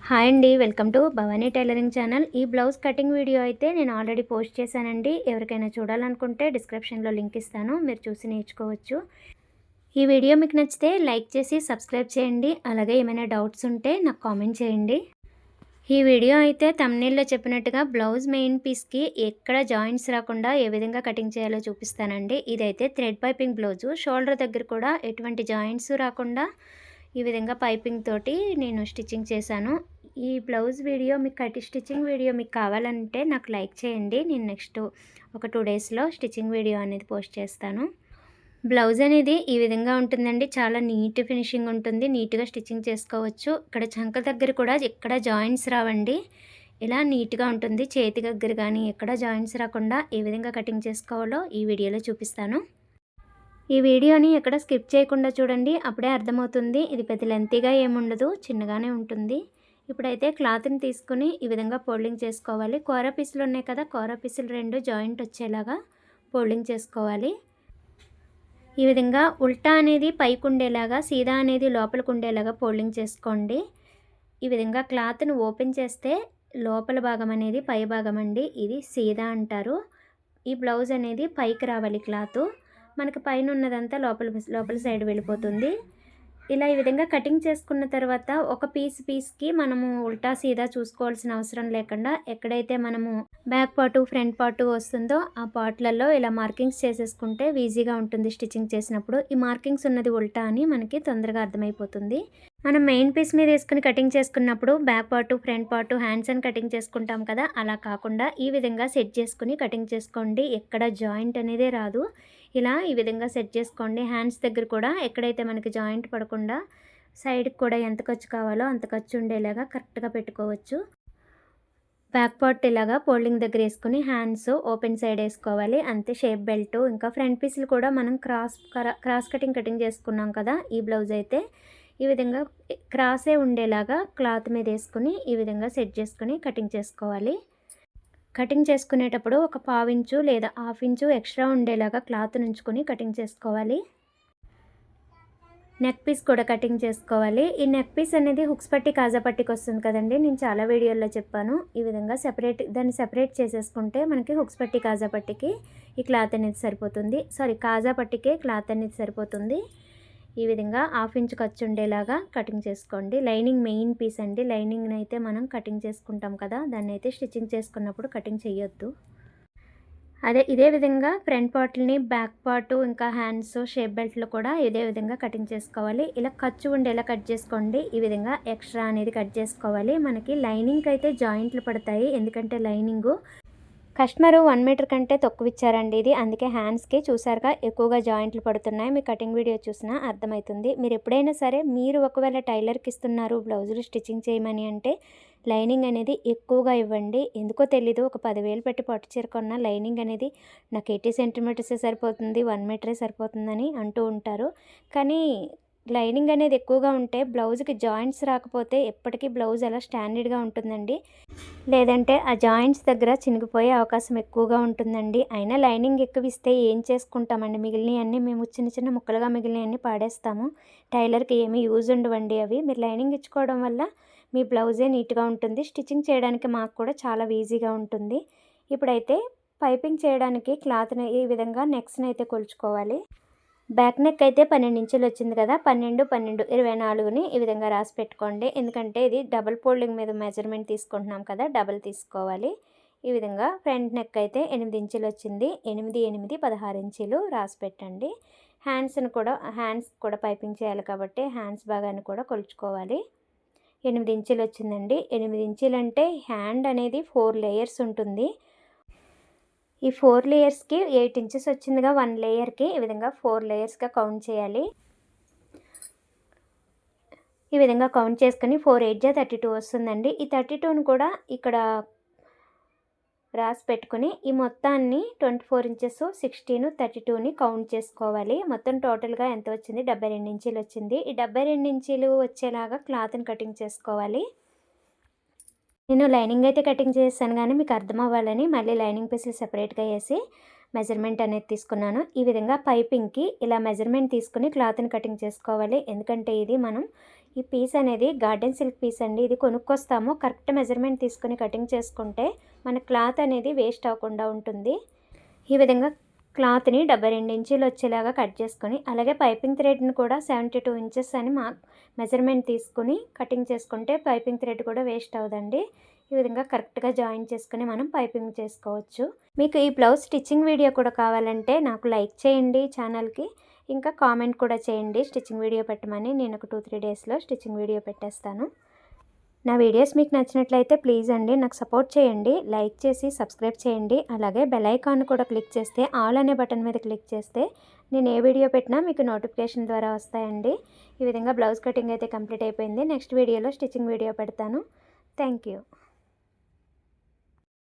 Hi అండి. Welcome to Bhavani tailoring channel. ఈ blouse cutting video అయితే నేను ఆల్రెడీ పోస్ట్ చేశానండి. ఎవరికైనా చూడాలనుకుంటే డిస్క్రిప్షన్‌లో లింక్ ఇస్తాను. మీరు చూసి నేర్చుకోవచ్చు. ఈ వీడియో మీకు నచ్చితే లైక్ చేసి సబ్స్క్రైబ్ చేయండి. అలాగే ఏమైనా డౌట్స్ ఉంటే నాకు కామెంట్ చేయండి. ఈ వీడియో అయితే థంబ్‌నెయిల్‌లో చెప్పినట్టుగా బ్లౌజ్ మెయిన్ పీస్‌కి ఎక్కడ జాయింట్స్ రాకుండా ఏ విధంగా కటింగ్ చేయాలో చూపిస్తానండి. ఇదైతే థ్రెడ్ పైపింగ్ బ్లౌజు. షోల్డర్ దగ్గర కూడా ఎటువంటి జాయింట్స్ రాకుండా ఈ విధంగా పైపింగ్ తోటి నేను స్టిచ్చింగ్ చేశాను. ఈ బ్లౌజ్ వీడియో మీకు స్టిచ్చింగ్ వీడియో మీకు కావాలంటే నాకు లైక్ చేయండి. నేను నెక్స్ట్ ఒక 2 డేస్‌లో స్టిచ్చింగ్ వీడియో అనేది పోస్ట్ చేస్తాను. బ్లౌజ్ అనేది ఈ విధంగా ఉంటుందండి. చాలా నీట్ ఫినిషింగ్ ఉంటుంది. నీట్‌గా స్టిచ్చింగ్ చేసుకోవచ్చు. ఇక్కడ చంక దగ్గర కూడా ఎక్కడ జాయింట్స్ రావండి. ఇలా నీట్‌గా ఉంటుంది. చేతి దగ్గర గానీ ఎక్కడ జాయింట్స్ రాకుండా ఏ విధంగా కటింగ్ చేసుకోవాలో ఈ వీడియోలో చూపిస్తాను. ఈ వీడియోని ఎక్కడ స్కిప్ చేయకుండా చూడండి. అప్పుడే అర్థమవుతుంది. ఇది పెద్ద లెంతీగా ఏముండదు. చిన్నగానే ఉంటుంది. ఇప్పుడైతే క్లాత్‌ని తీసుకొని ఈ విధంగా ఫోల్డింగ్ చేసుకోవాలి. కోర పీసులు ఉన్నాయి కదా! కోర పీసులు 2 జాయింట్ వచ్చేలాగా ఫోల్డింగ్ చేసుకోవాలి. ఈ విధంగా ఉల్టా అనేది పైకుండేలాగా, సీదా అనేది లోపలికుండేలాగా ఫోల్డింగ్ చేసుకోండి. ఈ విధంగా క్లాత్‌ని ఓపెన్ చేస్తే లోపల భాగం అనేది పై భాగం అండి. ఇది సీదా అంటారు. ఈ బ్లౌజ్ అనేది పైకి రావాలి క్లాతు. మనకి పైన ఉన్నదంతా లోపల సైడ్ వెళ్ళిపోతుంది. ఇలా ఈ విధంగా కటింగ్ చేసుకున్న తర్వాత ఒక పీస్‌కి మనము ఉల్టా సీదా చూసుకోవాల్సిన అవసరం లేకుండా ఎక్కడైతే మనము బ్యాక్ పార్టు, ఫ్రంట్ పార్టు వస్తుందో ఆ పార్ట్‌లలో ఇలా మార్కింగ్స్ చేసేసుకుంటే ఈజీగా ఉంటుంది స్టిచ్చింగ్ చేసినప్పుడు. ఈ మార్కింగ్స్ ఉన్నది ఉల్టా అని మనకి తొందరగా అర్థమైపోతుంది. మనం మెయిన్ పీస్ మీద వేసుకుని కటింగ్ చేసుకున్నప్పుడు back part, front part, hands అని కటింగ్ చేసుకుంటాం కదా! అలా కాకుండా ఈ విధంగా సెట్ చేసుకుని కటింగ్ చేసుకోండి. ఎక్కడ జాయింట్ అనేదే రాదు. ఇలా ఈ విధంగా సెట్ చేసుకోండి. హ్యాండ్స్ దగ్గర కూడా ఎక్కడైతే మనకి జాయింట్ పడకుండా సైడ్‌కి కూడా ఎంత ఖర్చు కావాలో అంత ఖర్చు ఉండేలాగా కరెక్ట్‌గా పెట్టుకోవచ్చు. బ్యాక్ పార్ట్ ఇలాగా ఫోల్డింగ్ దగ్గర వేసుకుని హ్యాండ్స్ ఓపెన్ సైడ్ వేసుకోవాలి. అంతే. షేప్ బెల్ట్ ఇంకా ఫ్రంట్ పీస్‌లు కూడా మనం క్రాస్ కటింగ్ చేసుకున్నాం కదా! ఈ బ్లౌజ్ అయితే ఈ విధంగా క్రాసే ఉండేలాగా క్లాత్ మీద వేసుకుని ఈ విధంగా సెట్ చేసుకొని కటింగ్ చేసుకోవాలి. కటింగ్ చేసుకునేటప్పుడు ఒక 1/2 ఇంచు లేదా 1/2 ఇంచు ఎక్స్ట్రా ఉండేలాగా క్లాత్ నుంచుకొని కటింగ్ చేసుకోవాలి. నెక్ పీస్ కూడా కటింగ్ చేసుకోవాలి. ఈ నెక్ పీస్ అనేది హుక్స్ పట్టి, కాజా పట్టికి వస్తుంది కదండి. నేను చాలా వీడియోల్లో చెప్పాను. ఈ విధంగా దాన్ని సెపరేట్ చేసేసుకుంటే మనకి హుక్స్ పట్టి, కాజా పట్టికి ఈ క్లాత్ అనేది సరిపోతుంది. కాజా పట్టికే క్లాత్ అనేది సరిపోతుంది. ఈ విధంగా 1/2 ఇంచు ఖర్చు ఉండేలాగా కటింగ్ చేసుకోండి. లైనింగ్ మెయిన్ పీస్ అండి. లైనింగ్ని అయితే మనం కటింగ్ చేసుకుంటాం కదా! దాన్ని అయితే స్టిచ్చింగ్ చేసుకున్నప్పుడు కటింగ్ చేయొద్దు. ఇదే విధంగా ఫ్రంట్ పార్ట్‌ని, బ్యాక్ పార్టు ఇంకా హ్యాండ్స్, షేప్ బెల్ట్‌లు కూడా ఇదే విధంగా కటింగ్ చేసుకోవాలి. ఇలా ఖర్చు ఉండేలా కట్ చేసుకోండి. ఈ విధంగా ఎక్స్ట్రా అనేది కట్ చేసుకోవాలి. మనకి లైనింగ్‌కి అయితే జాయింట్లు పడతాయి. ఎందుకంటే లైనింగు కస్టమరు 1 మీటర్ కంటే తక్కువ ఇచ్చారండి ఇది. అందుకే హ్యాండ్స్‌కి చూసారుగా ఎక్కువగా జాయింట్లు పడుతున్నాయి. మీ కటింగ్ వీడియో చూసినా అర్థమవుతుంది. మీరు ఎప్పుడైనా సరే ఒకవేళ టైలర్‌కి ఇస్తున్నారు బ్లౌజులు స్టిచ్చింగ్ చేయమని అంటే లైనింగ్ అనేది ఎక్కువగా ఇవ్వండి. ఎందుకో తెలీదు, ఒక 10,000 పెట్టి పట్టు చీర కొన్న లైనింగ్ అనేది నాకు 80 సెంటీమీటర్సే సరిపోతుంది, 1 మీటరే సరిపోతుందని అంటూ ఉంటారు. కానీ లైనింగ్ అనేది ఎక్కువగా ఉంటే బ్లౌజ్‌కి జాయింట్స్ రాకపోతే ఎప్పటికీ బ్లౌజ్ అలా స్టాండర్డ్‌గా ఉంటుందండి. లేదంటే ఆ జాయింట్స్ దగ్గర చినిగిపోయే అవకాశం ఎక్కువగా ఉంటుందండి. అయినా లైనింగ్ ఎక్కువ ఇస్తే ఏం చేసుకుంటామండి, మిగిలినవన్నీ మేము చిన్న చిన్న ముక్కలుగా మిగిలినవన్నీ పాడేస్తాము. టైలర్‌కి ఏమీ యూజ్ ఉండవండి అవి. మీరు లైనింగ్ ఇచ్చుకోవడం వల్ల మీ బ్లౌజే నీట్‌గా ఉంటుంది. స్టిచ్చింగ్ చేయడానికి మాకు కూడా చాలా ఈజీగా ఉంటుంది. ఇప్పుడైతే పైపింగ్ చేయడానికి క్లాత్‌ని ఈ విధంగా నెక్స్‌ని అయితే కొలుచుకోవాలి. బ్యాక్ నెక్ అయితే 12 ఇంచులు వచ్చింది కదా! 12, 12, 24ని ఈ విధంగా రాసి పెట్టుకోండి. ఎందుకంటే ఇది డబుల్ ఫోల్డింగ్ మీద మెజర్మెంట్ తీసుకుంటున్నాం కదా! డబుల్ తీసుకోవాలి. ఈ విధంగా ఫ్రంట్ నెక్ అయితే 8 ఇంచులు వచ్చింది. 8, 8, 16 ఇంచులు రాసి పెట్టండి. హ్యాండ్స్ కూడా పైపింగ్ చేయాలి కాబట్టి హ్యాండ్స్ భాగాన్ని కూడా కొలుచుకోవాలి. 8 ఇంచులు వచ్చిందండి. 8 ఇంచులు అంటే హ్యాండ్ అనేది 4 లేయర్స్ ఉంటుంది. ఈ 4 లేయర్స్‌కి 8 ఇంచెస్ వచ్చిందిగా 1 లేయర్‌కి. ఈ విధంగా 4 లేయర్స్‌గా కౌంట్ చేయాలి. ఈ విధంగా కౌంట్ చేసుకొని 4, 8 జా 32 వస్తుందండి. ఈ 32ని కూడా ఇక్కడ రాసి పెట్టుకొని ఈ మొత్తాన్ని 24 ఇంచెస్, 16, 32ని కౌంట్ చేసుకోవాలి. మొత్తం టోటల్‌గా ఎంత వచ్చింది? 72 ఇంచీలు వచ్చింది. ఈ 72 ఇంచీలు వచ్చేలాగా క్లాత్‌ని కటింగ్ చేసుకోవాలి. నేను లైనింగ్ అయితే కటింగ్ చేశాను కానీ మీకు అర్థం అవ్వాలని మళ్ళీ లైనింగ్ పీసులు సెపరేట్‌గా వేసి మెజర్మెంట్ అనేది తీసుకున్నాను. ఈ విధంగా పైపింగ్‌కి ఇలా మెజర్మెంట్ తీసుకుని క్లాత్‌ని కటింగ్ చేసుకోవాలి. ఎందుకంటే ఇది మనం ఈ పీస్ అనేది గార్డెన్ సిల్క్ పీస్ అండి. ఇది కొనుక్కొస్తాము. కరెక్ట్ మెజర్మెంట్ తీసుకొని కటింగ్ చేసుకుంటే మన క్లాత్ అనేది వేస్ట్ అవ్వకుండా ఉంటుంది. ఈ విధంగా క్లాత్ని 72 ఇంచీలు వచ్చేలాగా కట్ చేసుకొని, అలాగే పైపింగ్ థ్రెడ్ని కూడా 72 ఇంచెస్ అని మెజర్మెంట్ తీసుకుని కటింగ్ చేసుకుంటే పైపింగ్ థ్రెడ్ కూడా వేస్ట్ అవ్వదండి. ఈ విధంగా కరెక్ట్గా జాయిన్ చేసుకుని మనం పైపింగ్ చేసుకోవచ్చు. మీకు ఈ బ్లౌజ్ స్టిచ్చింగ్ వీడియో కూడా కావాలంటే నాకు లైక్ చేయండి ఛానల్కి, ఇంకా కామెంట్ కూడా చేయండి స్టిచ్చింగ్ వీడియో పెట్టమని. నేను ఒక 2-3 డేస్లో స్టిచ్చింగ్ వీడియో పెట్టేస్తాను. నా వీడియోస్ మీకు నచ్చినట్లయితే ప్లీజ్ అండి నాకు సపోర్ట్ చేయండి, లైక్ చేసి సబ్స్క్రైబ్ చేయండి. అలాగే బెల్ ఐకాన్ కూడా క్లిక్ చేస్తే ఆల్ అనే బటన్ మీద క్లిక్ చేస్తే నేను ఏ వీడియో పెట్టినా మీకు నోటిఫికేషన్ ద్వారా వస్తాయండి. ఈ విధంగా బ్లౌజ్ కటింగ్ అయితే కంప్లీట్ అయిపోయింది. నెక్స్ట్ వీడియోలో స్టిచ్చింగ్ వీడియో పెడతాను. Thank you.